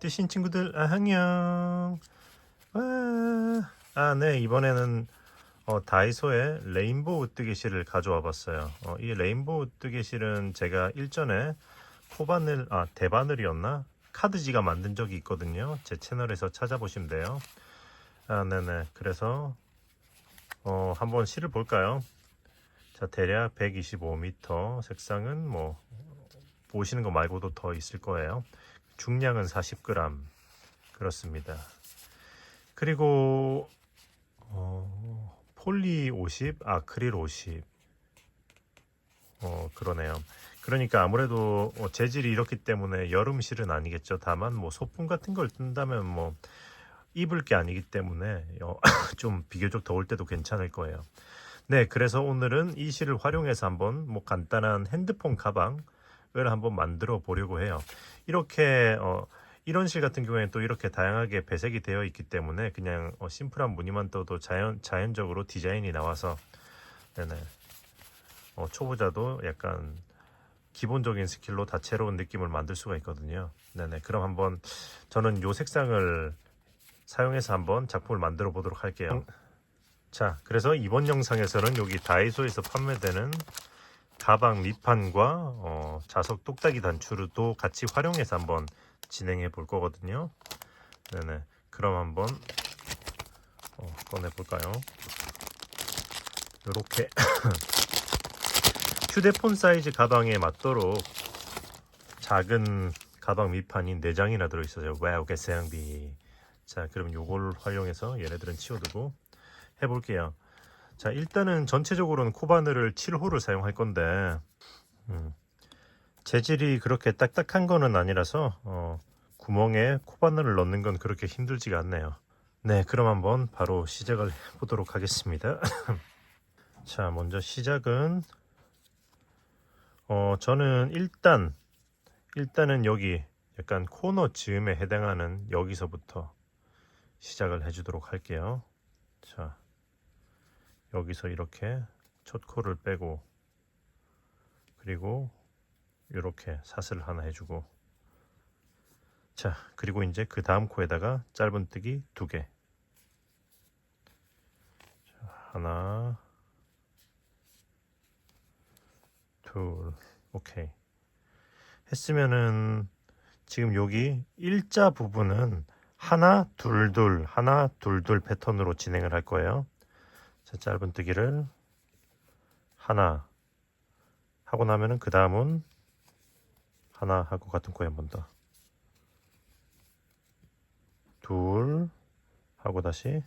뜨신 친구들 안녕. 네, 이번에는 다이소에 레인보우 뜨개실을 가져와 봤어요. 이 레인보우 뜨개실은 제가 일전에 대바늘이었나? 카드지가 만든 적이 있거든요. 제 채널에서 찾아보시면 돼요. 네네. 그래서 한번 실을 볼까요? 자, 대략 125m, 색상은 뭐 보시는 거 말고도 더 있을 거예요. 중량은 40g. 그렇습니다. 그리고 폴리 50, 아크릴 50. 그러네요. 그러니까 아무래도 재질이 이렇기 때문에 여름실은 아니겠죠. 다만 뭐 소품 같은 걸 뜬다면 뭐 입을 게 아니기 때문에 좀 비교적 더울 때도 괜찮을 거예요. 네, 그래서 오늘은 이 실을 활용해서 한번 뭐 간단한 핸드폰 가방을 한번 만들어 보려고 해요. 이렇게 이런 실 같은 경우에는 또 이렇게 다양하게 배색이 되어 있기 때문에 그냥 심플한 무늬만 떠도 자연적으로 디자인이 나와서 네네. 초보자도 약간 기본적인 스킬로 다채로운 느낌을 만들 수가 있거든요. 네네. 그럼 한번 저는 요 색상을 사용해서 한번 작품을 만들어 보도록 할게요. 자, 그래서 이번 영상에서는 여기 다이소에서 판매되는 가방 밑판과 자석 똑딱이 단추도 같이 활용해서 한번 진행해 볼 거거든요. 네네. 그럼 한번 꺼내 볼까요? 이렇게 휴대폰 사이즈 가방에 맞도록 작은 가방 밑판이 4장이나 들어있어요. 와우, 개사양비. 자, 그럼 요걸 활용해서 얘네들은 치워두고 해볼게요. 자, 일단은 전체적으로는 코바늘을 7호를 사용할 건데 재질이 그렇게 딱딱한 거는 아니라서 구멍에 코바늘을 넣는 건 그렇게 힘들지가 않네요. 네, 그럼 한번 바로 시작을 해보도록 하겠습니다. 자, 먼저 시작은 저는 일단은 여기 약간 코너 즈음에 해당하는 여기서부터 시작을 해주도록 할게요. 자, 여기서 이렇게 첫 코를 빼고 그리고 이렇게 사슬 하나 해주고 자, 그리고 이제 그 다음 코에다가 짧은뜨기 2개 하나 둘 오케이 했으면은 지금 여기 일자 부분은 하나 둘 둘 패턴으로 진행을 할 거예요. 자, 짧은뜨기를 하나 하고 나면은 그 다음은 하나 하고 같은 코에 한 번 더 둘 하고 다시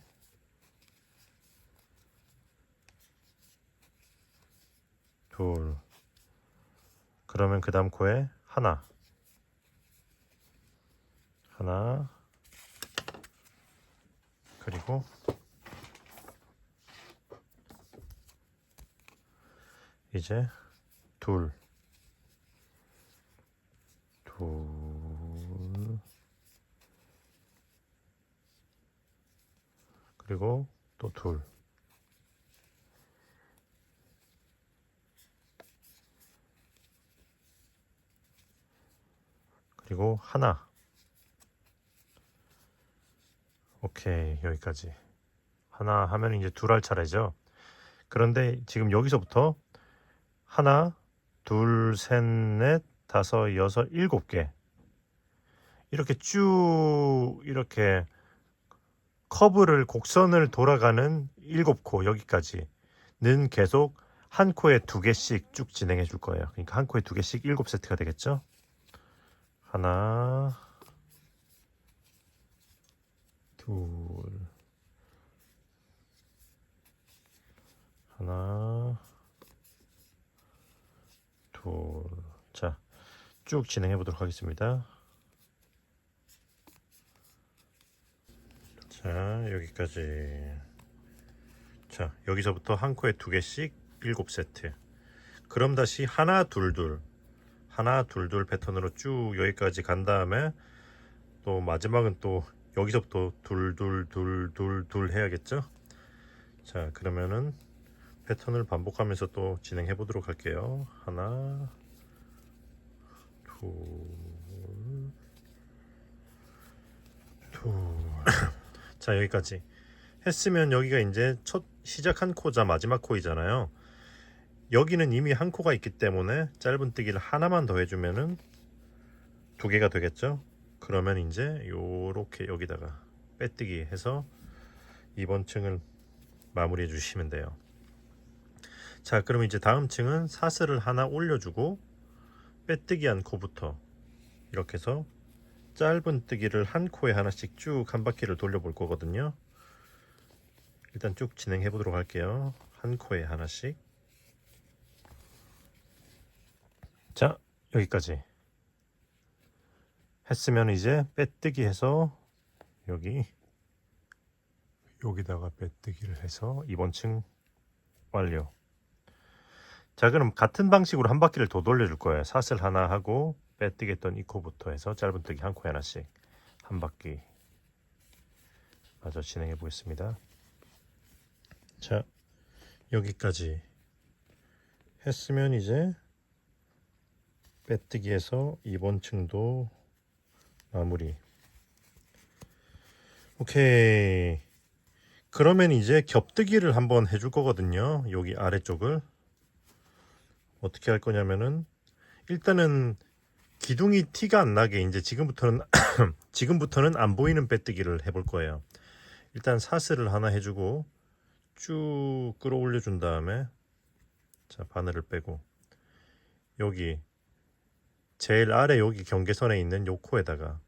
둘 그러면 그 다음 코에 하나 그리고 이제 둘 그리고 또 둘 그리고 하나 오케이 여기까지 하나 하면 이제 둘 할 차례죠. 그런데 지금 여기서부터 하나 둘 셋 넷 다섯 여섯 7개 이렇게 쭉 이렇게 커브를 곡선을 돌아가는 7코 여기까지는 계속 한 코에 2개씩 쭉 진행해 줄 거예요. 그러니까 한 코에 2개씩 7세트가 되겠죠. 하나 둘 하나 둘 자, 쭉 진행해 보도록 하겠습니다. 자, 여기까지. 자, 여기서부터 한 코에 2개씩 7세트. 그럼 다시 하나 둘 패턴으로 쭉 여기까지 간 다음에 또 마지막은 또 여기서부터 둘 해야겠죠. 자, 그러면은 패턴을 반복하면서 또 진행해 보도록 할게요. 하나 둘 자, 여기까지 했으면 여기가 이제 첫 시작한 코자 마지막 코이잖아요. 여기는 이미 한 코가 있기 때문에 짧은뜨기를 하나만 더 해주면은 두 개가 되겠죠. 그러면 이제 요렇게 여기다가 빼뜨기 해서 이번 층을 마무리해 주시면 돼요. 자, 그럼 이제 다음 층은 사슬을 하나 올려주고 빼뜨기 한 코부터 이렇게 해서 짧은뜨기를 한 코에 하나씩 쭉 한 바퀴를 돌려볼 거거든요. 일단 쭉 진행해 보도록 할게요. 한 코에 하나씩. 자, 여기까지 했으면 이제 빼뜨기 해서 여기다가 빼뜨기를 해서 이번 층 완료. 자, 그럼 같은 방식으로 한 바퀴를 더 돌려줄 거예요. 사슬 하나 하고 빼뜨기 했던 이 코부터 해서 짧은뜨기 한 코에 하나씩 한 바퀴 마저 진행해 보겠습니다. 자, 여기까지 했으면 이제 빼뜨기해서 이번 층도 마무리. 오케이. 그러면 이제 겹뜨기를 한번 해줄 거거든요. 여기 아래쪽을 어떻게 할 거냐면은 일단은 기둥이 티가 안 나게 이제 지금부터는 안 보이는 빼뜨기를 해볼 거예요. 일단 사슬을 하나 해주고 쭉 끌어올려 준 다음에 자, 바늘을 빼고 여기 제일 아래 여기 경계선에 있는 요 코에다가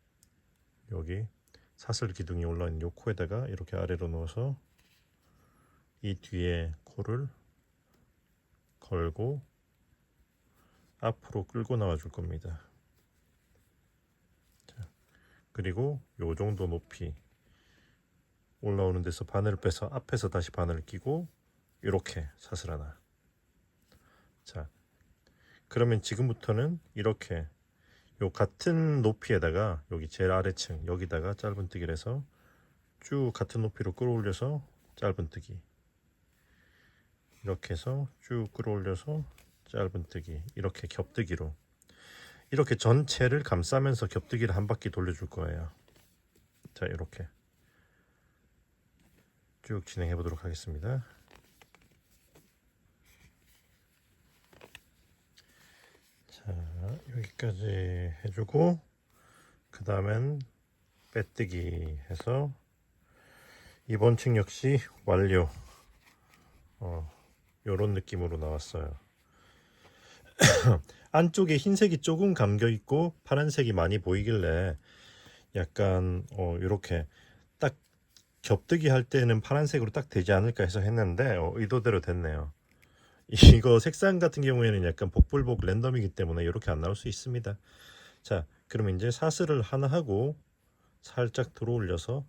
여기 사슬 기둥이 올라있는 요 코에다가 이렇게 아래로 넣어서 이 뒤에 코를 걸고 앞으로 끌고 나와 줄 겁니다. 자, 그리고 요 정도 높이 올라오는 데서 바늘을 빼서 앞에서 다시 바늘을 끼고 이렇게 사슬 하나. 자, 그러면 지금부터는 이렇게 요 같은 높이에다가 여기 제일 아래층 여기다가 짧은뜨기를 해서 쭉 같은 높이로 끌어올려서 짧은뜨기 이렇게 해서 쭉 끌어올려서 짧은뜨기 이렇게 겹뜨기로 이렇게 전체를 감싸면서 겹뜨기를 한 바퀴 돌려줄 거예요. 자, 이렇게 쭉 진행해 보도록 하겠습니다. 자, 여기까지 해주고 그 다음엔 빼뜨기 해서 이번 층 역시 완료. 요런 느낌으로 나왔어요. 안쪽에 흰색이 조금 감겨 있고 파란색이 많이 보이길래 약간 이렇게 딱 겹뜨기 할 때는 파란색으로 딱 되지 않을까 해서 했는데 의도대로 됐네요. 이거 색상 같은 경우에는 약간 복불복 랜덤이기 때문에 이렇게 안 나올 수 있습니다. 자, 그럼 이제 사슬을 하나 하고 살짝 들어 올려서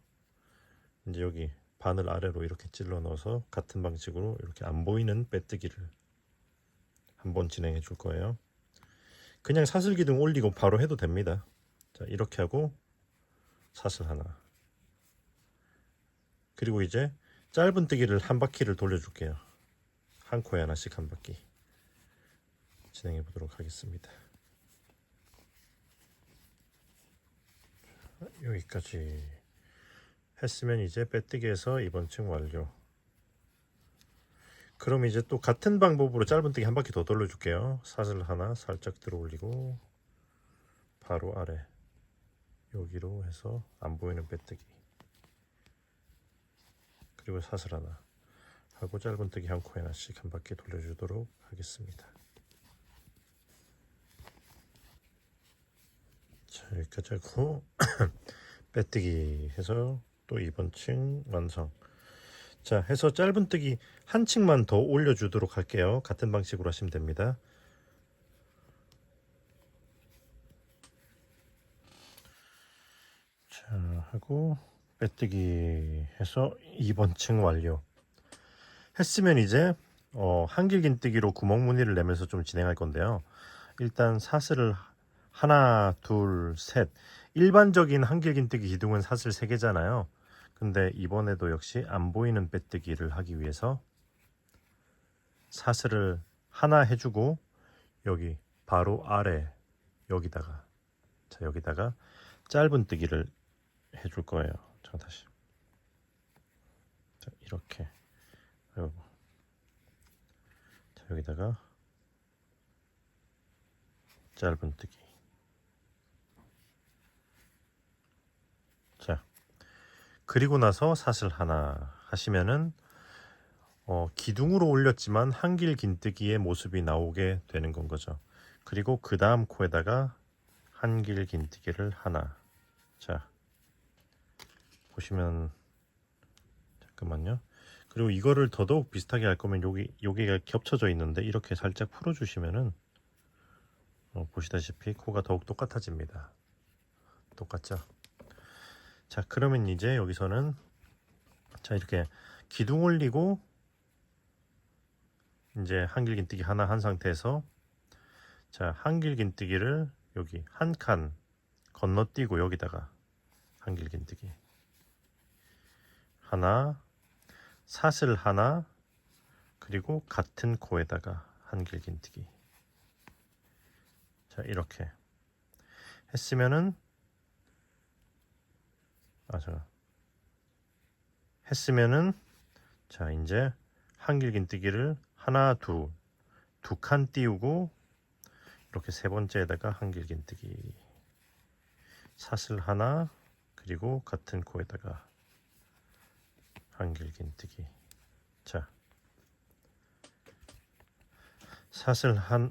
이제 여기 바늘 아래로 이렇게 찔러 넣어서 같은 방식으로 이렇게 안 보이는 빼뜨기를 한번 진행해 줄 거예요. 그냥 사슬 기둥 올리고 바로 해도 됩니다. 자, 이렇게 하고 사슬 하나. 그리고 이제 짧은뜨기를 한 바퀴를 돌려줄게요. 한 코에 하나씩 한 바퀴 진행해 보도록 하겠습니다. 여기까지 했으면 이제 빼뜨기해서 이번 층 완료. 그럼 이제 또 같은 방법으로 짧은뜨기 한 바퀴 더 돌려줄게요. 사슬 하나 살짝 들어 올리고 바로 아래 여기로 해서 안 보이는 빼뜨기 그리고 사슬 하나 하고 짧은뜨기 한 코에 하나씩 한 바퀴 돌려주도록 하겠습니다. 자, 여기까지 하고 빼뜨기 해서 또 이번 층 완성. 자, 해서 짧은뜨기 한 층만 더 올려주도록 할게요. 같은 방식으로 하시면 됩니다. 자, 하고 빼뜨기 해서 이번 층 완료. 했으면 이제 한길긴뜨기로 구멍 무늬를 내면서 좀 진행할 건데요. 일단 사슬을 하나, 둘, 셋. 일반적인 한길긴뜨기 기둥은 사슬 3개잖아요. 근데 이번에도 역시 안 보이는 빼뜨기를 하기 위해서 사슬을 하나 해주고 여기 바로 아래 여기다가 자, 여기다가 짧은뜨기를 해줄 거예요. 자, 다시. 자, 이렇게. 아이고. 자, 여기다가 짧은뜨기. 자, 그리고 나서 사슬 하나 하시면은 기둥으로 올렸지만 한길 긴뜨기의 모습이 나오게 되는 건 거죠. 그리고 그 다음 코에다가 한길 긴뜨기를 하나. 자, 보시면 잠깐만요. 그리고 이거를 더더욱 비슷하게 할 거면 여기가 겹쳐져 있는데 이렇게 살짝 풀어주시면은 보시다시피 코가 더욱 똑같아집니다. 똑같죠? 자, 그러면 이제 여기서는 자, 이렇게 기둥 올리고 이제 한길 긴뜨기 하나 한 상태에서 자, 한길 긴뜨기를 여기 한 칸 건너뛰고 여기다가 한길 긴뜨기 하나, 사슬 하나, 그리고 같은 코에다가 한길 긴뜨기. 자, 이렇게 했으면은 자, 이제 한길 긴뜨기를 하나, 두 칸 띄우고 이렇게 세 번째에다가 한길 긴뜨기, 사슬 하나, 그리고 같은 코에다가 한길 긴뜨기. 자, 사슬 하나,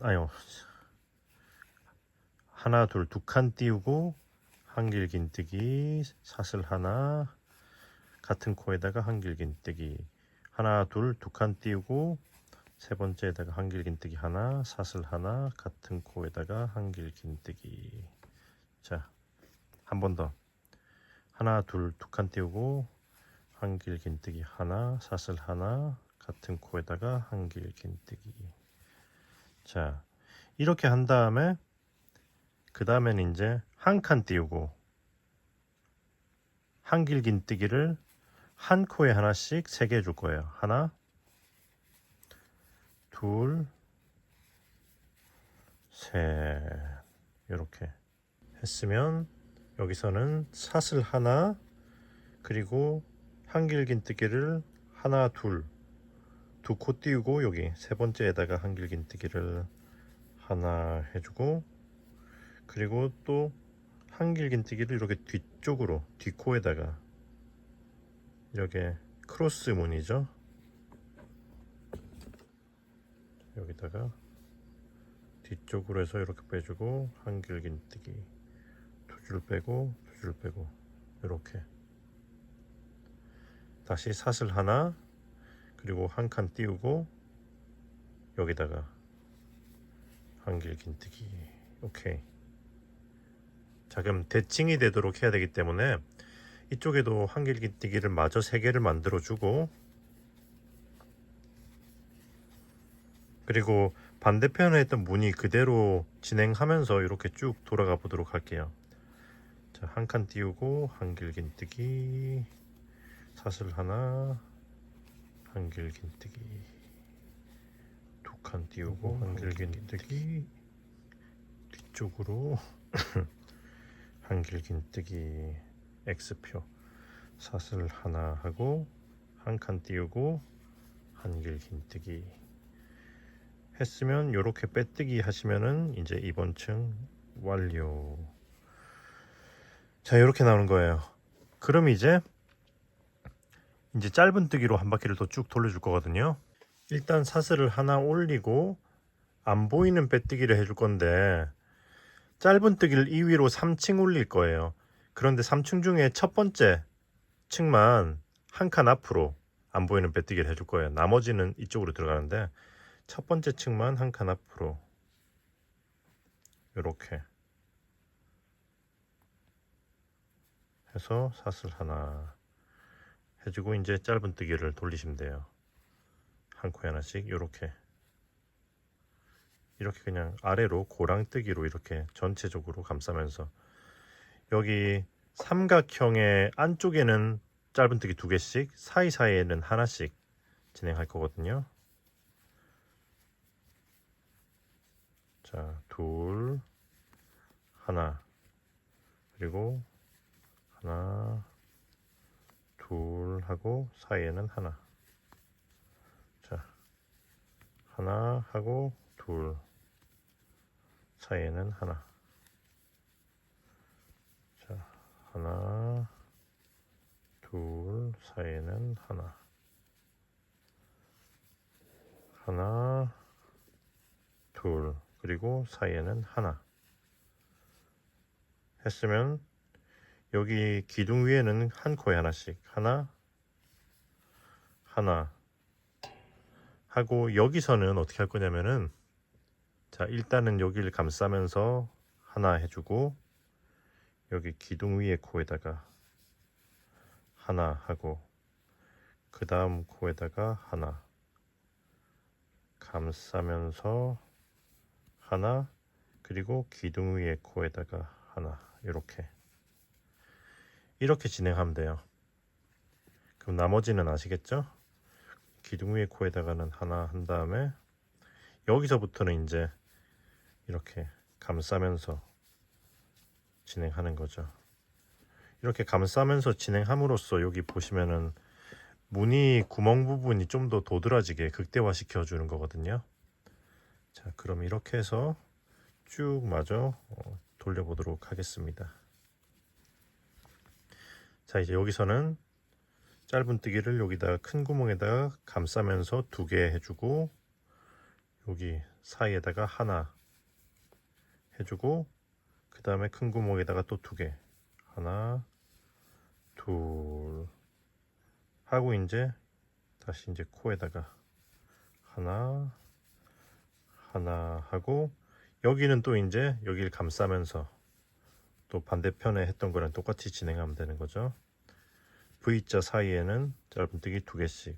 두 칸 띄우고 한길 긴뜨기, 사슬 하나, 같은 코에다가 한길 긴뜨기, 하나, 두 칸 띄우고 세 번째에다가 한길 긴뜨기 하나, 사슬 하나, 같은 코에다가 한길 긴뜨기. 자, 한 번 더. 하나, 두 칸 띄우고 한길 긴뜨기 하나, 사슬 하나, 같은 코에다가 한길 긴뜨기. 자, 이렇게 한 다음에 그 다음에는 이제 한 칸 띄우고 한길 긴뜨기를 한 코에 하나씩 3개 해줄 거예요. 하나, 둘, 셋. 이렇게 했으면 여기서는 사슬 하나, 그리고 한길 긴뜨기를 하나, 두 코 띄우고 여기 세 번째에다가 한길 긴뜨기를 하나 해주고, 그리고 또 한길 긴뜨기를 이렇게 뒤쪽으로 뒷코에다가 이렇게 크로스 무늬죠. 여기다가 뒤쪽으로 해서 이렇게 빼주고 한길 긴뜨기 두 줄 빼고 두 줄 빼고 이렇게 다시 사슬 하나, 그리고 한 칸 띄우고 여기다가 한길 긴뜨기. 오케이. 자, 그럼 대칭이 되도록 해야 되기 때문에 이쪽에도 한길 긴뜨기를 마저 3개를 만들어 주고, 그리고 반대편에 했던 무늬 그대로 진행하면서 이렇게 쭉 돌아가 보도록 할게요. 자, 한 칸 띄우고 한길 긴뜨기, 사슬 하나, 한길 긴뜨기, 두 칸 띄우고 한길 긴뜨기, 뒤쪽으로 한길 긴뜨기, X표, 사슬 하나 하고 한 칸 띄우고 한길 긴뜨기 했으면 요렇게 빼뜨기 하시면은 이제 이번 층 완료. 자, 요렇게 나오는 거예요. 그럼 이제 짧은뜨기로 한 바퀴를 더 쭉 돌려줄 거거든요. 일단 사슬을 하나 올리고 안 보이는 빼뜨기를 해줄 건데 짧은뜨기를 2위로 3층 올릴 거예요. 그런데 3층 중에 첫 번째 층만 한 칸 앞으로 안 보이는 빼뜨기를 해줄 거예요. 나머지는 이쪽으로 들어가는데 첫 번째 층만 한 칸 앞으로 이렇게 해서 사슬 하나 해주고 이제 짧은뜨기를 돌리시면 돼요. 한 코에 하나씩 이렇게 그냥 아래로 고랑뜨기로 이렇게 전체적으로 감싸면서 여기 삼각형의 안쪽에는 짧은뜨기 2개씩, 사이사이에는 하나씩 진행할 거거든요. 자, 둘, 하나, 그리고 하나, 둘 하고 사이에는 하나. 자, 하나 하고 둘 사이에는 하나. 자, 하나 둘 사이에는 하나. 하나 둘 그리고 사이에는 하나 했으면 여기 기둥 위에는 한 코에 하나씩 하나 하나 하고 여기서는 어떻게 할 거냐면은 자 일단은 여기를 감싸면서 하나 해주고 여기 기둥 위에 코에다가 하나 하고 그 다음 코에다가 하나 감싸면서 하나 그리고 기둥 위에 코에다가 하나 이렇게 진행하면 돼요. 그럼 나머지는 아시겠죠? 기둥 위에 코에다가는 하나 한 다음에 여기서부터는 이제 이렇게 감싸면서 진행하는 거죠. 이렇게 감싸면서 진행함으로써 여기 보시면은 무늬 구멍 부분이 좀 더 도드라지게 극대화 시켜주는 거거든요. 자, 그럼 이렇게 해서 쭉 마저 돌려보도록 하겠습니다. 자, 이제 여기서는 짧은뜨기를 여기다가 큰 구멍에다가 감싸면서 2개 해주고 여기 사이에다가 하나 해주고 그 다음에 큰 구멍에다가 또 2개 하나 둘 하고 이제 다시 이제 코에다가 하나 하고 여기는 또 이제 여기를 감싸면서 또 반대편에 했던 거랑 똑같이 진행하면 되는 거죠. V자 사이에는 짧은뜨기 2개씩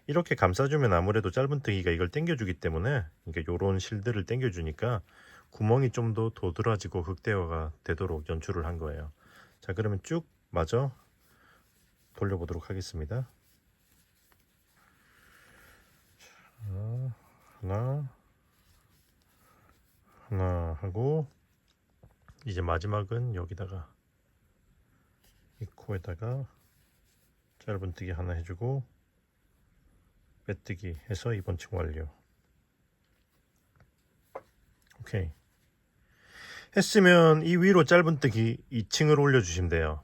이렇게 감싸주면 아무래도 짧은뜨기가 이걸 당겨주기 때문에 이게 요런 실들을 당겨주니까 구멍이 좀 더 도드라지고 극대화가 되도록 연출을 한 거예요. 자, 그러면 쭉 마저 돌려보도록 하겠습니다. 자, 하나 하고 이제 마지막은 여기다가 이 코에다가 짧은뜨기 하나 해주고 빼뜨기 해서 2번 층 완료. 오케이. 했으면 이 위로 짧은뜨기 2층을 올려주시면 돼요.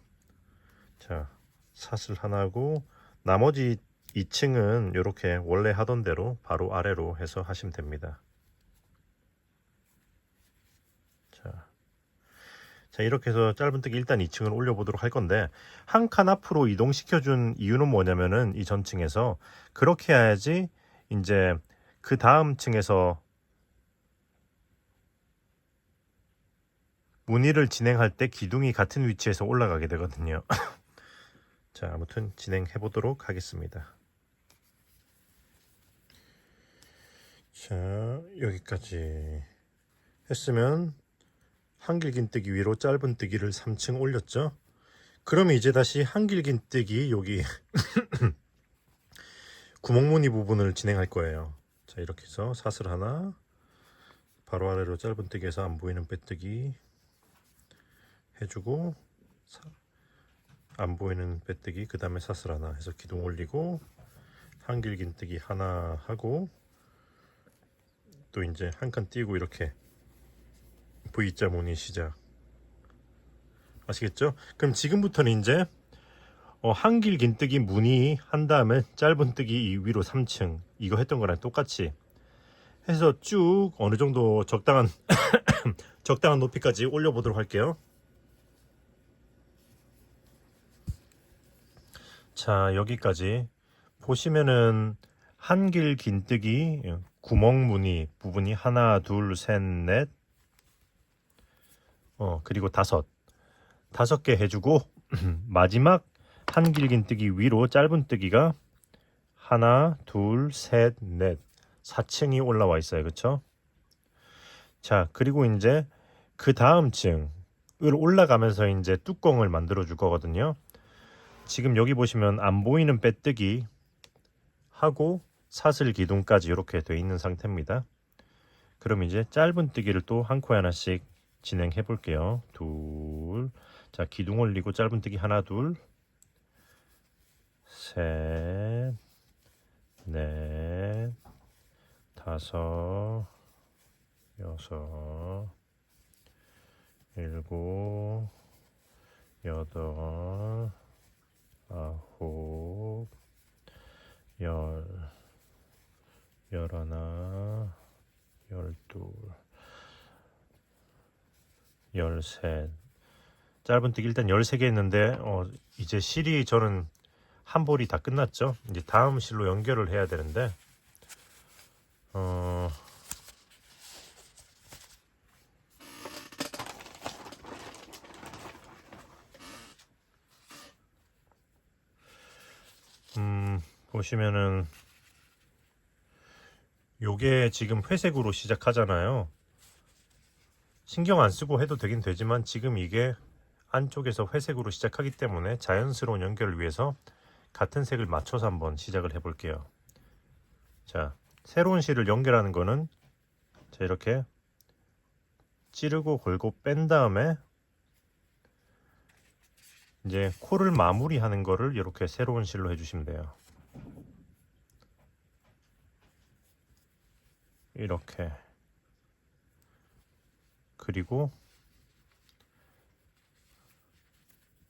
자, 사슬 하나 하고 나머지 2층은 이렇게 원래 하던 대로 바로 아래로 해서 하시면 됩니다. 자, 이렇게 해서 짧은뜨기 일단 2층을 올려보도록 할 건데 한 칸 앞으로 이동시켜준 이유는 뭐냐면은 이 전층에서 그렇게 해야지 이제 그 다음 층에서 무늬를 진행할 때 기둥이 같은 위치에서 올라가게 되거든요. 자, 아무튼 진행해 보도록 하겠습니다. 자, 여기까지 했으면 한길긴뜨기 위로 짧은뜨기를 3층 올렸죠. 그러면 이제 다시 한길긴뜨기 여기 구멍무늬 부분을 진행할 거예요. 자, 이렇게 해서 사슬 하나 바로 아래로 짧은뜨기에서 안 보이는 빼뜨기 해주고 안 보이는 빼뜨기 그 다음에 사슬 하나 해서 기둥 올리고 한길긴뜨기 하나 하고 또 이제 한 칸 띄고 이렇게 V자 무늬 시작. 아시겠죠? 그럼 지금부터는 이제 한길긴뜨기 무늬 한 다음에 짧은뜨기 이 위로 3층 이거 했던 거랑 똑같이 해서 쭉 어느 정도 적당한 적당한 높이까지 올려보도록 할게요. 자, 여기까지 보시면은 한길긴뜨기 구멍 무늬 부분이 하나 둘 셋 넷 그리고 다섯 개 해주고 마지막 한길긴뜨기 위로 짧은뜨기가 하나 둘 셋 넷 4층이 올라와 있어요. 그쵸? 자, 그리고 이제 그 다음 층을 올라가면서 이제 뚜껑을 만들어 줄 거거든요. 지금 여기 보시면 안 보이는 빼뜨기 하고 사슬 기둥까지 이렇게 돼 있는 상태입니다. 그럼 이제 짧은뜨기를 또 한 코에 하나씩 진행해 볼게요. 둘, 자, 기둥 올리고 짧은뜨기 하나 둘 셋, 넷, 다섯, 여섯, 일곱, 여덟, 아홉, 열, 열하나, 열둘, 열셋. 짧은뜨기 일단 13개 했는데 이제 실이 저는 한 볼이 다 끝났죠. 이제 다음 실로 연결을 해야 되는데 보시면은 요게 지금 회색으로 시작하잖아요. 신경 안 쓰고 해도 되긴 되지만 지금 이게 안쪽에서 회색으로 시작하기 때문에 자연스러운 연결을 위해서 같은 색을 맞춰서 한번 시작을 해 볼게요. 자, 새로운 실을 연결하는 거는 자, 이렇게 찌르고 걸고 뺀 다음에 이제 코를 마무리하는 거를 이렇게 새로운 실로 해주시면 돼요. 이렇게. 그리고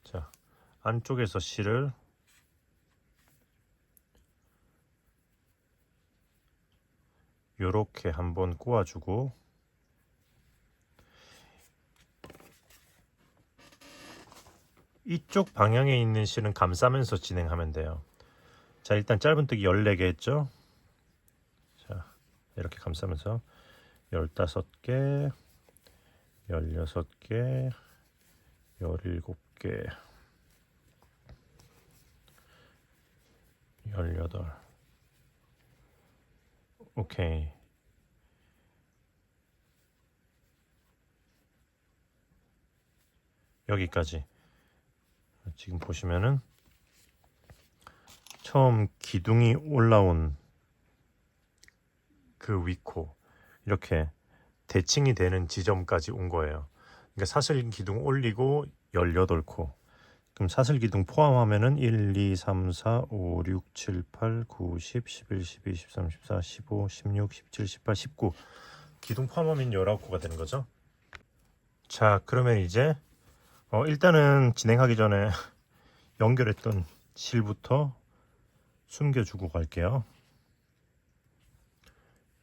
자, 안쪽에서 실을 요렇게 한번 꼬아주고 이쪽 방향에 있는 실은 감싸면서 진행하면 돼요. 자, 일단 짧은뜨기 14개 했죠. 자, 이렇게 감싸면서 15개, 16개, 17개, 18. 오케이. 여기까지. 지금 보시면은 처음 기둥이 올라온 그 위코 이렇게 대칭이 되는 지점까지 온 거예요. 그러니까 사슬 기둥 올리고 18코. 그럼 사슬 기둥 포함하면은 1, 2, 3, 4, 5, 6, 7, 8, 9, 10, 11, 12, 13, 14, 15, 16, 17, 18, 19. 기둥 포함하면 19코가 되는 거죠. 자, 그러면 이제 일단은 진행하기 전에 연결했던 실부터 숨겨주고 갈게요.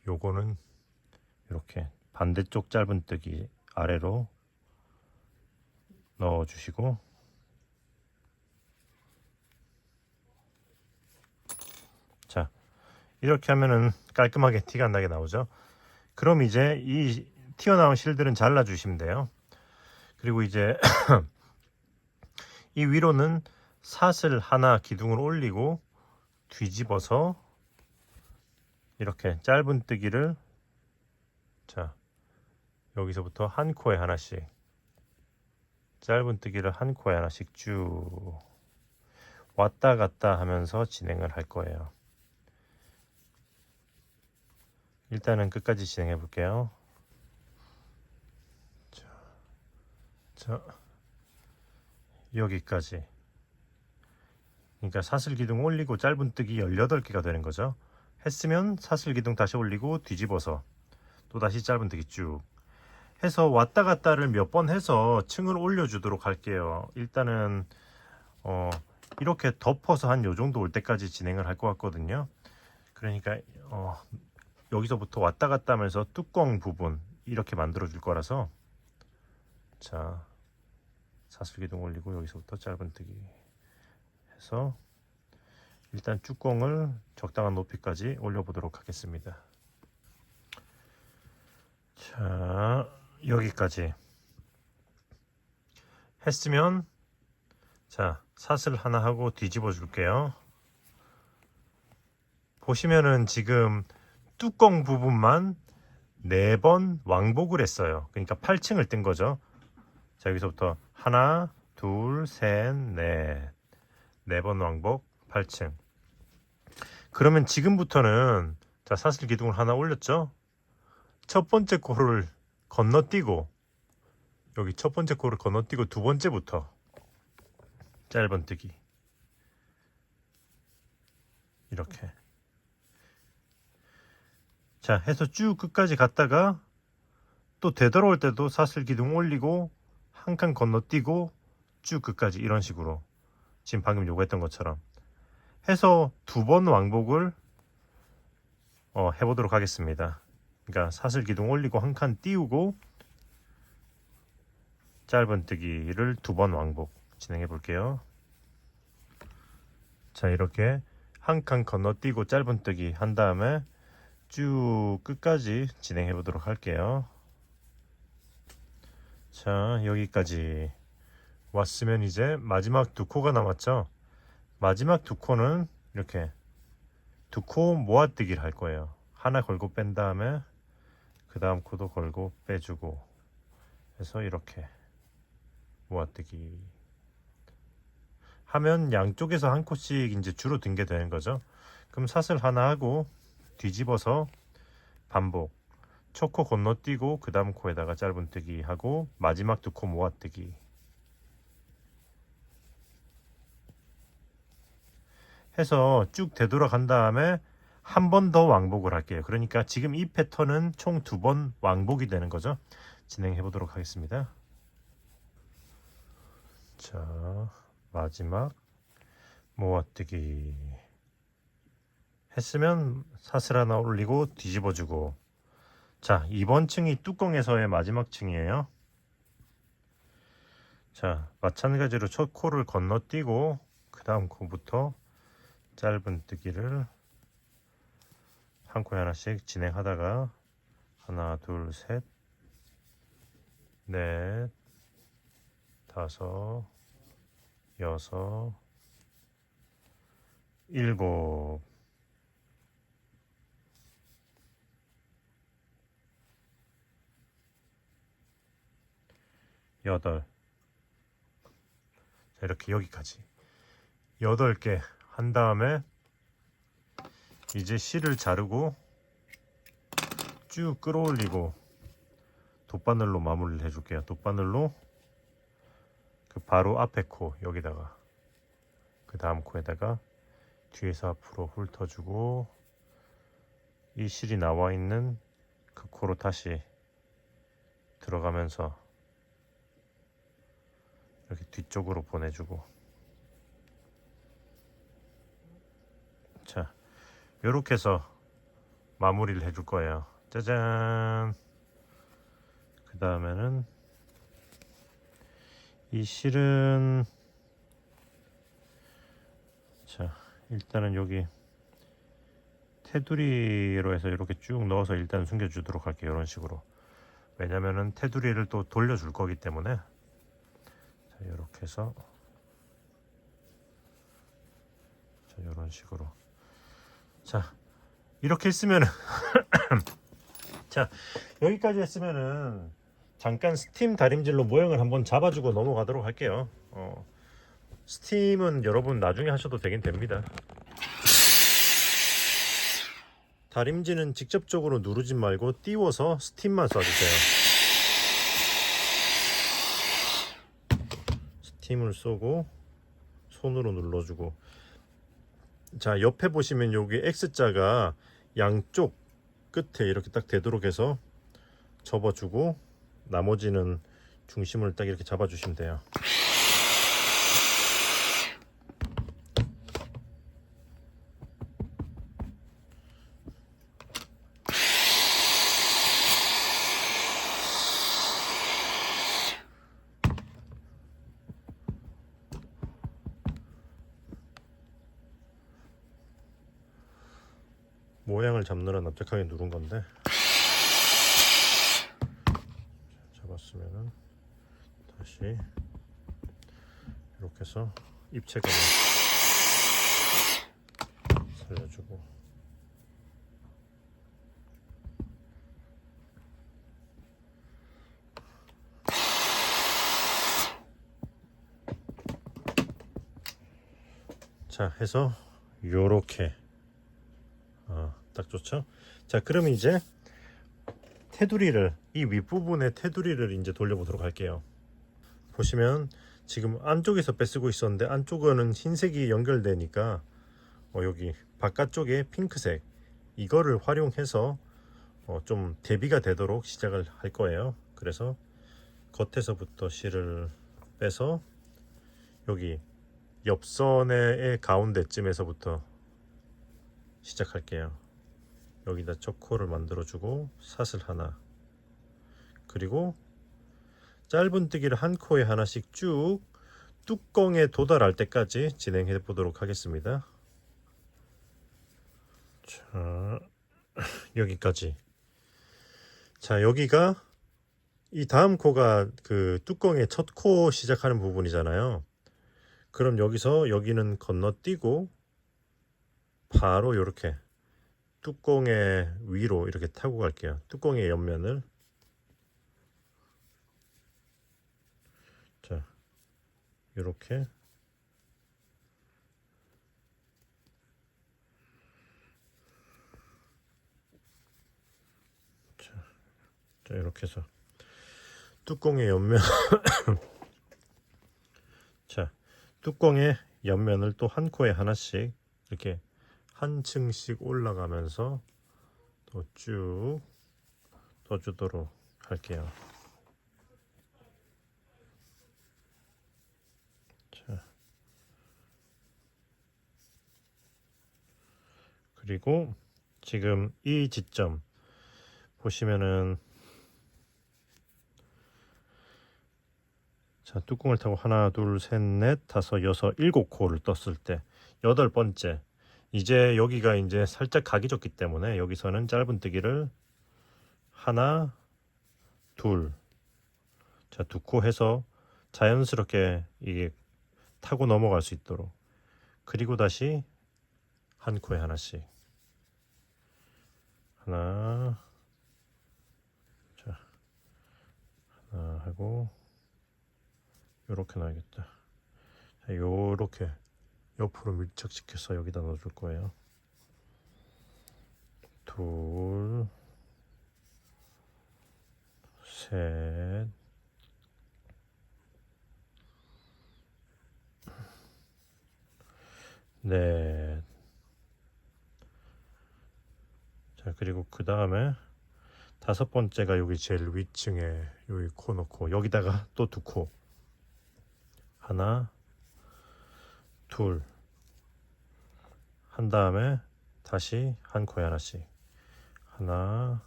요거는 이렇게 반대쪽 짧은뜨기 아래로 넣어주시고 자, 이렇게 하면은 깔끔하게 티가 안 나게 나오죠. 그럼 이제 이 튀어나온 실들은 잘라주시면 돼요. 그리고 이제 이 위로는 사슬 하나 기둥을 올리고 뒤집어서 이렇게 짧은뜨기를 자, 여기서부터 한 코에 하나씩 짧은뜨기를 한 코에 하나씩 쭉 왔다 갔다 하면서 진행을 할 거예요. 일단은 끝까지 진행해 볼게요. 자, 여기까지. 그러니까 사슬 기둥 올리고 짧은뜨기 18개가 되는 거죠. 했으면 사슬 기둥 다시 올리고 뒤집어서 또 다시 짧은뜨기 쭉 해서 왔다 갔다를 몇 번 해서 층을 올려주도록 할게요. 일단은 이렇게 덮어서 한 요 정도 올 때까지 진행을 할 것 같거든요. 그러니까 여기서부터 왔다 갔다 하면서 뚜껑 부분 이렇게 만들어 줄 거라서 자, 사슬 기둥 올리고 여기서부터 짧은뜨기 해서 일단 뚜껑을 적당한 높이까지 올려보도록 하겠습니다. 자, 여기까지 했으면 자, 사슬 하나 하고 뒤집어 줄게요. 보시면은 지금 뚜껑 부분만 4번 왕복을 했어요. 그러니까 8층을 뜬 거죠. 자, 여기서부터 하나, 둘, 셋, 넷. 4번 왕복 8층. 그러면 지금부터는 자, 사슬 기둥을 하나 올렸죠. 첫 번째 코를 건너뛰고 여기 첫 번째 코를 건너뛰고 두 번째부터 짧은뜨기 이렇게. 자, 해서 쭉 끝까지 갔다가 또 되돌아올 때도 사슬 기둥 올리고 한 칸 건너뛰고 쭉 끝까지 이런 식으로 지금 방금 요구했던 것처럼 해서 2번 왕복을 해보도록 하겠습니다. 그러니까 사슬 기둥 올리고 한 칸 띄우고 짧은뜨기를 2번 왕복 진행해 볼게요. 자, 이렇게 한 칸 건너뛰고 짧은뜨기 한 다음에 쭉 끝까지 진행해 보도록 할게요. 자, 여기까지 왔으면 이제 마지막 2코가 남았죠. 마지막 2코는 이렇게 2코 모아뜨기를 할 거예요. 하나 걸고 뺀 다음에 그 다음 코도 걸고 빼주고 해서 이렇게 모아뜨기 하면 양쪽에서 한 코씩 이제 줄어든 게 되는 거죠. 그럼 사슬 하나 하고 뒤집어서 반복 첫 코 건너뛰고 그 다음 코에다가 짧은뜨기 하고 마지막 2코 모아뜨기 해서 쭉 되돌아간 다음에 한 번 더 왕복을 할게요. 그러니까 지금 이 패턴은 총 2번 왕복이 되는 거죠. 진행해 보도록 하겠습니다. 자, 마지막 모아뜨기 했으면 사슬 하나 올리고 뒤집어 주고. 자, 이번 층이 뚜껑에서의 마지막 층이에요. 자, 마찬가지로 첫 코를 건너뛰고 그 다음 코부터 짧은뜨기를 한 코에 하나씩 진행하다가 하나, 둘, 셋, 넷, 다섯, 여섯, 일곱, 여덟. 자, 이렇게 여기까지 8개 한 다음에 이제 실을 자르고 쭉 끌어올리고 돗바늘로 마무리를 해줄게요. 돗바늘로 그 바로 앞에 코 여기다가 그 다음 코에다가 뒤에서 앞으로 훑어주고 이 실이 나와 있는 그 코로 다시 들어가면서 이렇게 뒤쪽으로 보내주고. 자, 요렇게 해서 마무리를 해줄 거예요. 짜잔. 그 다음에는 이 실은 자, 일단은 여기 테두리로 해서 이렇게 쭉 넣어서 일단 숨겨주도록 할게요. 이런 식으로. 왜냐면은 테두리를 또 돌려줄 거기 때문에. 자, 이렇게 해서 자, 이런 식으로. 자, 이렇게 했으면은 자, 여기까지 했으면은 잠깐 스팀 다림질로 모형을 한번 잡아주고 넘어가도록 할게요. 스팀은 여러분 나중에 하셔도 되긴 됩니다. 다림질은 직접적으로 누르지 말고 띄워서 스팀만 쏴주세요. 스팀을 쏘고 손으로 눌러주고. 자, 옆에 보시면 여기 X자가 양쪽 끝에 이렇게 딱 되도록 해서 접어주고 나머지는 중심을 딱 이렇게 잡아주시면 돼요. 모양을 잡느라 납작하게 누른 건데 잡았으면은 다시 이렇게 해서 입체감을 살려주고. 자, 해서 요렇게 딱 좋죠. 자, 그러면 이제 테두리를 이 윗부분의 테두리를 이제 돌려보도록 할게요. 보시면 지금 안쪽에서 빼쓰고 있었는데 안쪽은 흰색이 연결되니까 여기 바깥쪽에 핑크색 이거를 활용해서 좀 대비가 되도록 시작을 할 거예요. 그래서 겉에서부터 실을 빼서 여기 옆선의 가운데쯤에서부터 시작할게요. 여기다 초코를 만들어주고 사슬 하나, 그리고 짧은뜨기를 한 코에 하나씩 쭉 뚜껑에 도달할 때까지 진행해 보도록 하겠습니다. 자, 여기까지. 자, 여기가 이 다음 코가 그 뚜껑의 첫 코 시작하는 부분이잖아요. 그럼 여기는 건너뛰고 바로 이렇게 뚜껑의 위로 이렇게 타고 갈게요. 뚜껑의 옆면을. 자, 이렇게. 자, 이렇게 해서 뚜껑의 옆면 자, 뚜껑의 옆면을 또 한 코에 하나씩 이렇게 한 층씩 올라가면서 또 쭉 떠주도록 할게요. 자, 그리고 지금 이 지점 보시면은, 자, 뚜껑을 타고 하나, 둘, 셋, 넷, 다섯, 여섯, 일곱 코를 떴을 때 여덟 번째, 이제 여기가 이제 살짝 각이 졌기 때문에 여기서는 짧은뜨기를 하나, 둘, 자, 두 코 해서 자연스럽게 이게 타고 넘어갈 수 있도록, 그리고 다시 한 코에 하나씩 하나, 자, 하나 하고 요렇게 놔야겠다. 자, 요렇게 옆으로 밀착시켜서 여기다 넣어줄 거예요. 둘, 셋, 넷. 자, 그리고 그 다음에 다섯 번째가 여기 제일 위층에 여기 코 넣고 여기다가 또 두 코, 하나, 둘, 한 다음에 다시 한 코에 하나씩 하나,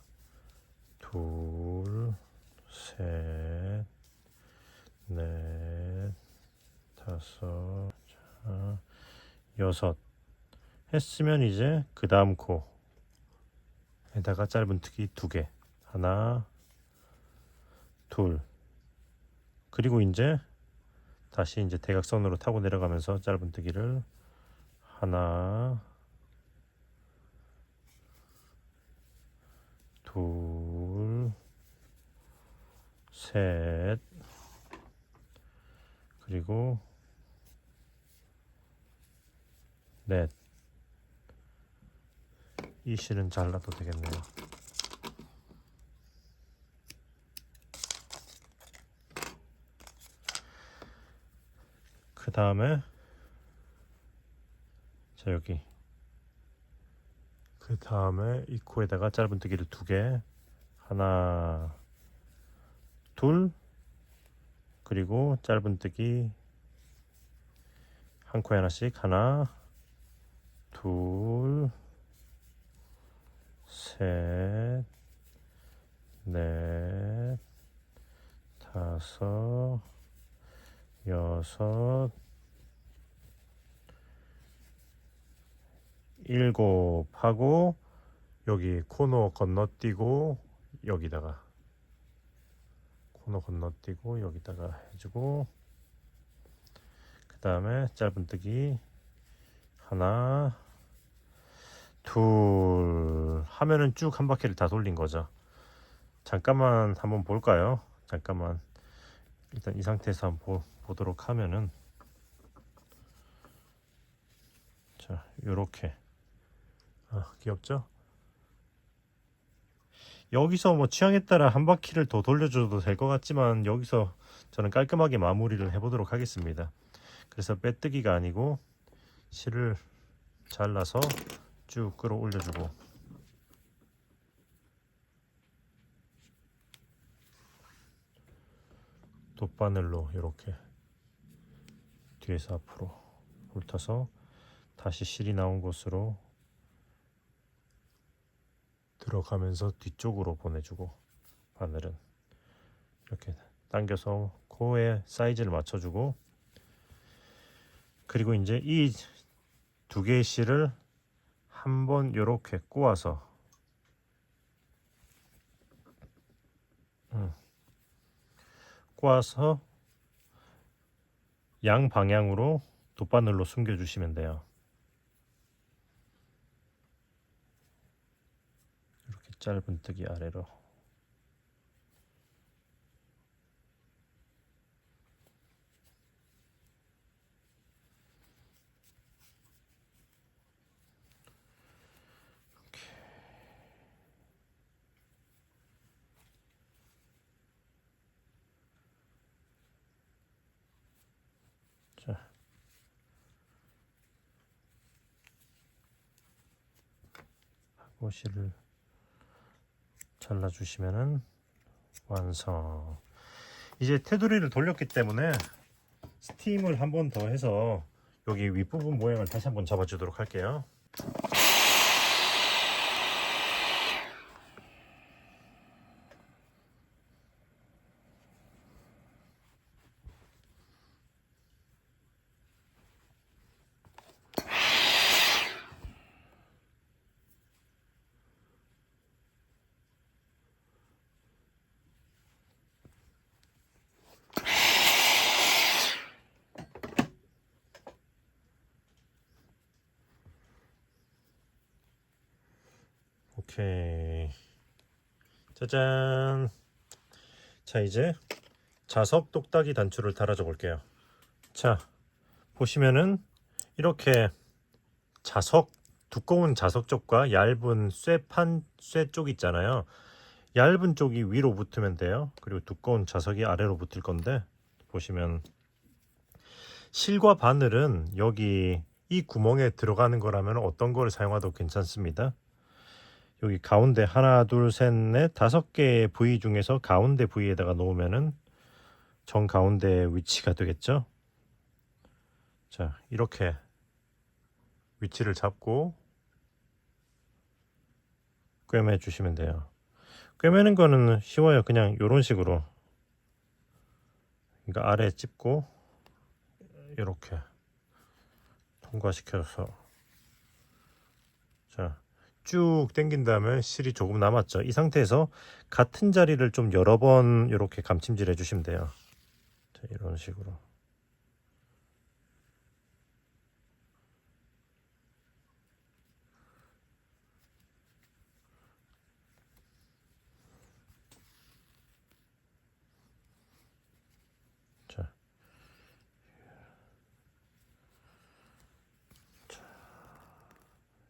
둘, 셋, 넷, 다섯, 자, 여섯 했으면 이제 그 다음 코에다가 짧은뜨기 두 개, 하나, 둘, 그리고 이제 다시 이제 대각선으로 타고 내려가면서 짧은뜨기를 하나, 둘, 셋, 그리고 넷. 이 실은 잘라도 되겠네요. 그 다음에 자, 여기 그 다음에 이 코에다가 짧은뜨기를 두 개, 하나, 둘, 그리고 짧은뜨기 한 코에 하나씩 하나, 둘, 셋, 넷, 다섯, 여섯, 일곱 하고 여기 코너 건너뛰고 여기다가 코너 건너뛰고 여기다가 해주고, 그 다음에 짧은뜨기 하나, 둘 하면은 쭉 한 바퀴를 다 돌린 거죠. 잠깐만 한번 볼까요? 잠깐만 일단 이 상태에서 한번 보도록 하면은, 자, 요렇게 귀엽죠? 여기서 뭐 취향에 따라 한 바퀴를 더 돌려줘도 될 것 같지만 여기서 저는 깔끔하게 마무리를 해보도록 하겠습니다. 그래서 빼뜨기가 아니고 실을 잘라서 쭉 끌어올려주고 돗바늘로 이렇게 뒤에서 앞으로 훑어서 다시 실이 나온 곳으로 들어가면서 뒤쪽으로 보내주고, 바늘은 이렇게 당겨서 코에 사이즈를 맞춰주고, 그리고 이제 이 두 개의 실을 한번 이렇게 꼬아서 양 방향으로 돗바늘로 숨겨주시면 돼요. 이렇게 짧은뜨기 아래로. 자, 하고실을 잘라주시면은 완성. 이제 테두리를 돌렸기 때문에 스팀을 한 번 더 해서 여기 윗부분 모양을 다시 한번 잡아주도록 할게요. 오케이. 짜잔. 자, 이제 자석 똑딱이 단추를 달아줘 볼게요. 자, 보시면은 이렇게 두꺼운 자석 쪽과 얇은 쇠 쪽 있잖아요. 얇은 쪽이 위로 붙으면 돼요. 그리고 두꺼운 자석이 아래로 붙을 건데, 보시면 실과 바늘은 여기 이 구멍에 들어가는 거라면 어떤 거를 사용해도 괜찮습니다. 여기 가운데 하나, 둘, 셋, 넷, 5개의 부위 중에서 가운데 부위에다가 놓으면은 정 가운데 위치가 되겠죠. 자, 이렇게 위치를 잡고 꿰매 주시면 돼요. 꿰매는 거는 쉬워요. 그냥 이런 식으로, 그러니까 아래 찝고 이렇게 통과시켜서, 자, 쭉 당긴 다음에 실이 조금 남았죠. 이 상태에서 같은 자리를 좀 여러 번 이렇게 감침질 해주시면 돼요. 자, 이런 식으로. 자,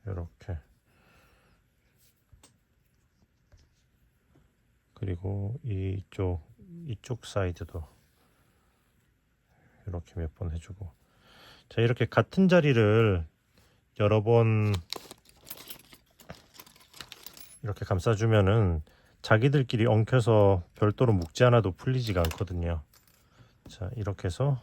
이렇게. 그리고 이쪽 사이드도 이렇게 몇 번 해주고. 자, 이렇게 같은 자리를 여러 번 이렇게 감싸주면은 자기들끼리 엉켜서 별도로 묶지 않아도 풀리지가 않거든요. 자, 이렇게 해서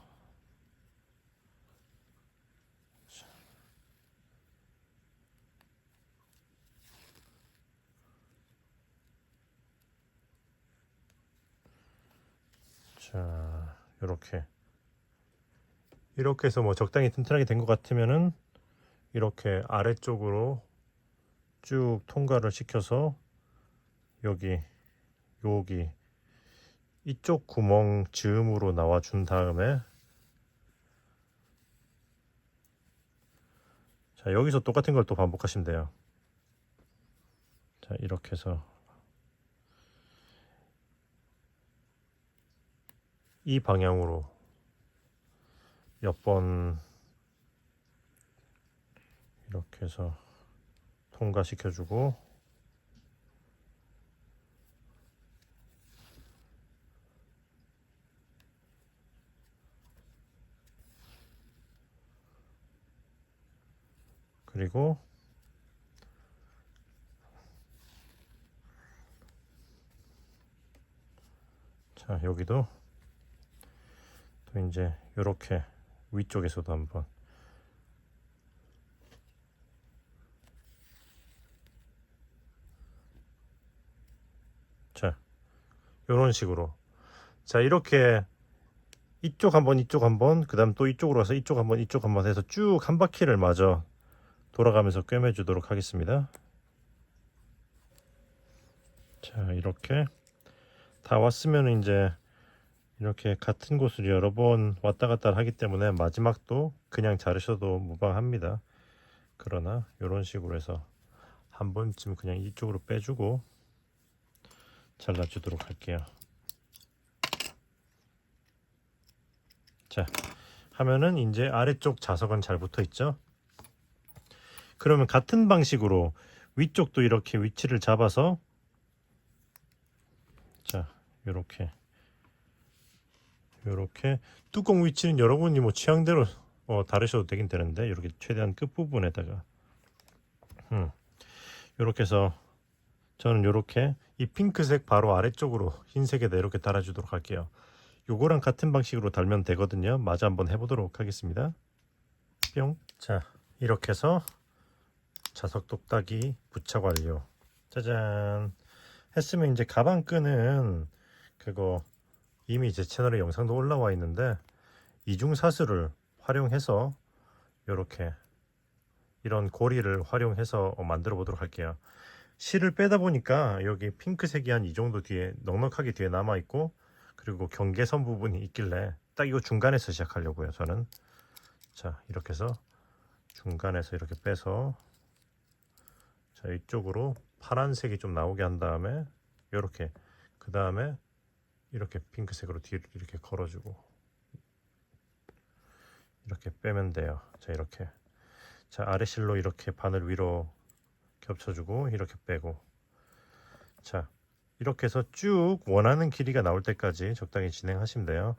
자, 이렇게 해서 뭐 적당히 튼튼하게 된 것 같으면은 이렇게 아래쪽으로 쭉 통과를 시켜서 여기 이쪽 구멍 즈음으로 나와 준 다음에, 자, 여기서 똑같은 걸 또 반복하시면 돼요. 자, 이렇게 해서 이 방향으로 몇 번 이렇게 해서 통과시켜주고, 그리고 자, 여기도 또 이제 이렇게 위쪽에서도 한번 자, 이런 식으로 자 이렇게 이쪽 한번 이쪽 한번 그 다음 또 이쪽으로 와서 이쪽 한번 이쪽 한번 해서 쭉 한 바퀴를 마저 돌아가면서 꿰매 주도록 하겠습니다. 자 이렇게 다 왔으면 이제 이렇게 같은 곳을 여러 번 왔다 갔다 하기 때문에 마지막도 그냥 자르셔도 무방합니다. 그러나 이런 식으로 해서 한 번쯤 그냥 이쪽으로 빼주고 잘라주도록 할게요. 자 하면은 이제 아래쪽 자석은 잘 붙어 있죠. 그러면 같은 방식으로 위쪽도 이렇게 위치를 잡아서 자 요렇게 뚜껑 위치는 여러분이 뭐 취향대로 다르셔도 되긴 되는데 이렇게 최대한 끝부분에다가 이렇게 해서 저는 이렇게 이 핑크색 바로 아래쪽으로 흰색에다 이렇게 달아주도록 할게요. 요거랑 같은 방식으로 달면 되거든요. 마저 한번 해보도록 하겠습니다. 뿅. 자 이렇게 해서 자석 똑딱이 부착 완료. 짜잔. 했으면 이제 가방 끈은 그거 이미 제 채널에 영상도 올라와 있는데 이중사슬을 활용해서 이렇게 이런 고리를 활용해서 만들어 보도록 할게요. 실을 빼다 보니까 여기 핑크색이 한 이 정도 뒤에 넉넉하게 뒤에 남아 있고 그리고 경계선 부분이 있길래 딱 이거 중간에서 시작하려고요. 저는 자 이렇게 해서 중간에서 이렇게 빼서 자 이쪽으로 파란색이 좀 나오게 한 다음에 이렇게 그 다음에 이렇게 핑크색으로 뒤를 이렇게 걸어주고 이렇게 빼면 돼요. 자 이렇게 자 아래 실로 이렇게 바늘 위로 겹쳐주고 이렇게 빼고 자 이렇게 해서 쭉 원하는 길이가 나올 때까지 적당히 진행하시면 돼요.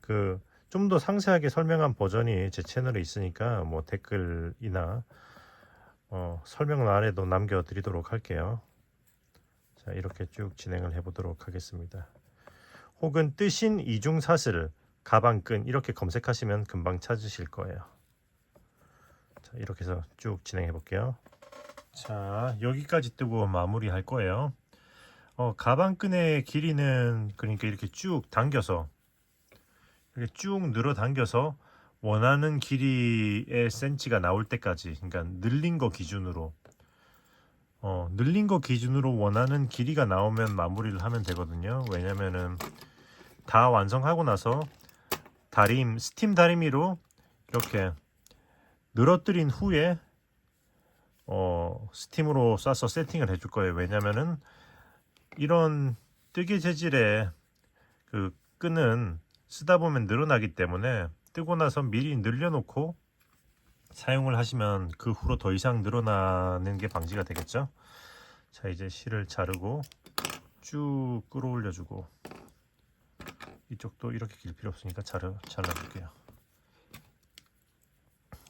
그 좀 더 상세하게 설명한 버전이 제 채널에 있으니까 뭐 댓글이나 설명란에도 남겨드리도록 할게요. 자 이렇게 쭉 진행을 해보도록 하겠습니다. 혹은 뜨신 이중사슬 가방끈 이렇게 검색하시면 금방 찾으실 거예요. 자 이렇게 해서 쭉 진행해 볼게요. 자 여기까지 뜨고 마무리 할 거예요. 가방끈의 길이는 그러니까 이렇게 쭉 당겨서 이렇게 쭉 늘어 당겨서 원하는 길이의 센치가 나올 때까지 그러니까 늘린 거 기준으로 원하는 길이가 나오면 마무리를 하면 되거든요. 왜냐면은 다 완성하고 나서 스팀 다리미로 이렇게 늘어뜨린 후에 스팀으로 쏴서 세팅을 해줄 거예요. 왜냐면은 이런 뜨개 재질의 그 끈은 쓰다 보면 늘어나기 때문에 뜨고 나서 미리 늘려놓고 사용을 하시면 그 후로 더 이상 늘어나는 게 방지가 되겠죠. 자 이제 실을 자르고 쭉 끌어올려주고 이쪽도 이렇게 길 필요 없으니까 잘라볼게요.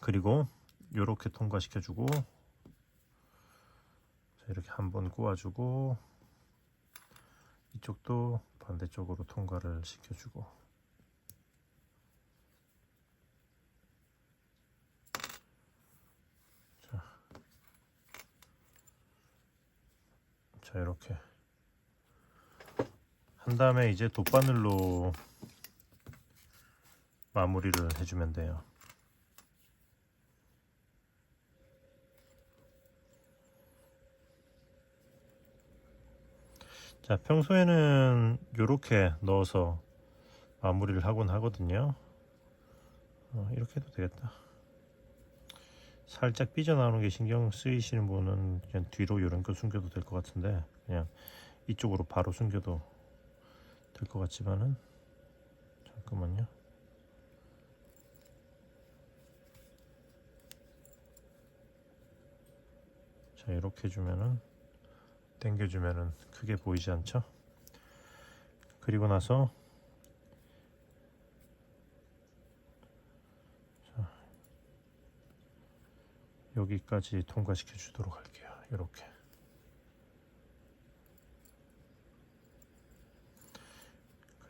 그리고 이렇게 통과시켜주고 자 이렇게 한번 꼬아주고 이쪽도 반대쪽으로 통과를 시켜주고 자 이렇게 한 다음에 이제 돗바늘로 마무리를 해주면 돼요. 자 평소에는 이렇게 넣어서 마무리를 하곤 하거든요. 이렇게 해도 되겠다. 살짝 삐져나오는 게 신경 쓰이시는 분은 그냥 뒤로 이런 거 숨겨도 될 것 같은데 그냥 이쪽으로 바로 숨겨도 될 것 같지만은 잠깐만요. 자 이렇게 해주면은 당겨주면은 크게 보이지 않죠? 그리고 나서 자, 여기까지 통과시켜 주도록 할게요. 이렇게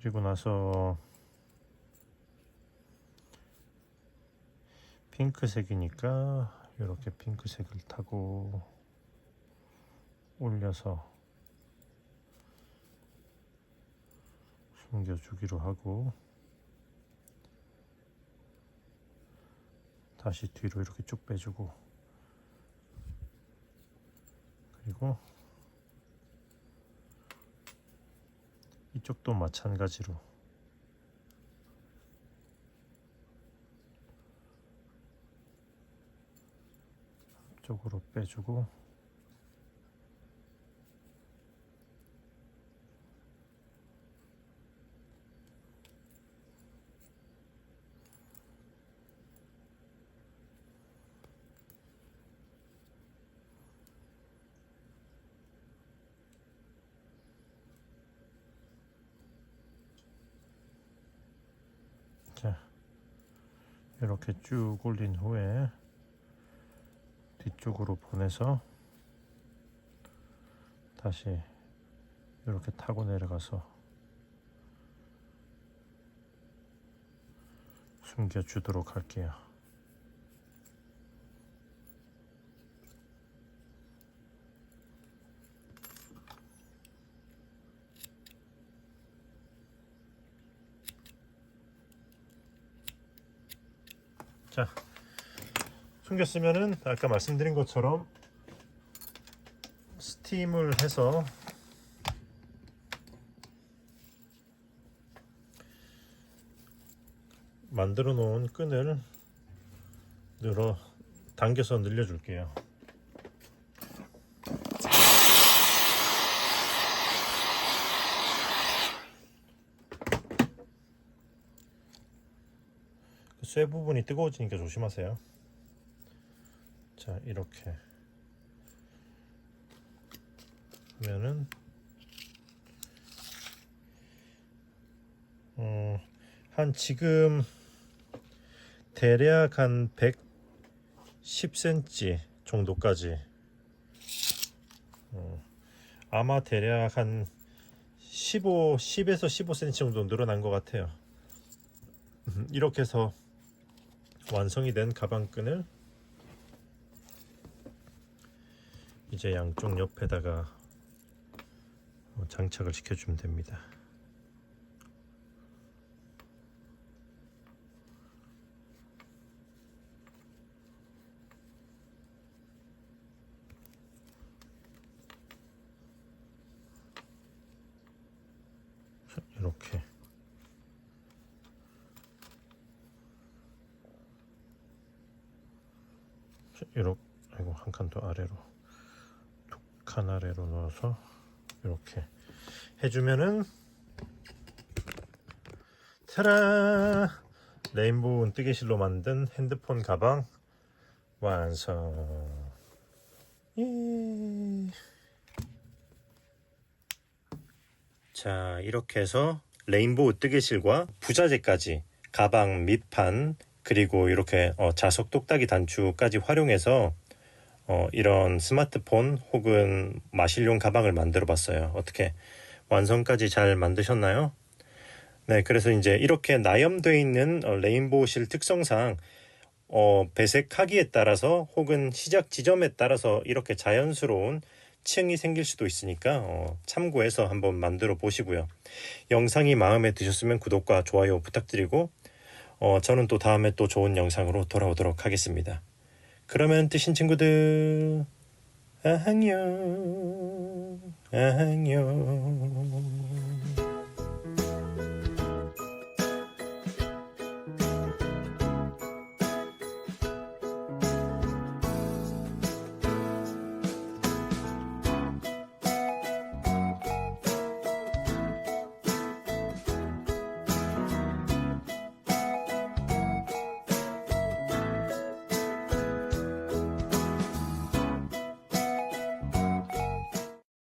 그리고 나서 핑크색이니까 이렇게 핑크색을 타고 올려서 숨겨주기로 하고, 다시 뒤로 이렇게 쭉 빼주고, 그리고 이쪽도 마찬가지로 앞쪽으로 빼주고, 자, 이렇게 쭉 올린 후에 뒤쪽으로 보내서 다시 이렇게 타고 내려가서 숨겨주도록 할게요. 자, 숨겼으면은 아까 말씀드린 것처럼 스팀을 해서 만들어 놓은 끈을 당겨서 늘려 줄게요. 쇠 부분이 뜨거워지니까 조심하세요. 자, 이렇게 하면은 한 지금 대략 한 110cm 정도까지, 아마 대략 한 10에서 15cm 정도 늘어난 것 같아요. 이렇게 해서 완성이 된 가방끈을 이제 양쪽 옆에다가 장착을 시켜주면 됩니다. 이렇게 아이고, 한 칸 더 아래로, 두 칸 아래로 넣어서 이렇게 해주면은 타라! 레인보우 은뜨개실로 만든 핸드폰 가방 완성. 자, 이렇게 해서 레인보우 뜨개실과 부자재까지, 가방 밑판, 그리고 이렇게 자석 똑딱이 단추까지 활용해서 이런 스마트폰 혹은 마실용 가방을 만들어 봤어요. 어떻게 완성까지 잘 만드셨나요? 네, 그래서 이제 이렇게 나염되어 있는 레인보우 실 특성상 배색하기에 따라서 혹은 시작 지점에 따라서 이렇게 자연스러운 층이 생길 수도 있으니까 참고해서 한번 만들어 보시고요. 영상이 마음에 드셨으면 구독과 좋아요 부탁드리고, 저는 또 다음에 또 좋은 영상으로 돌아오도록 하겠습니다. 그러면 뜨신 친구들, 안녕.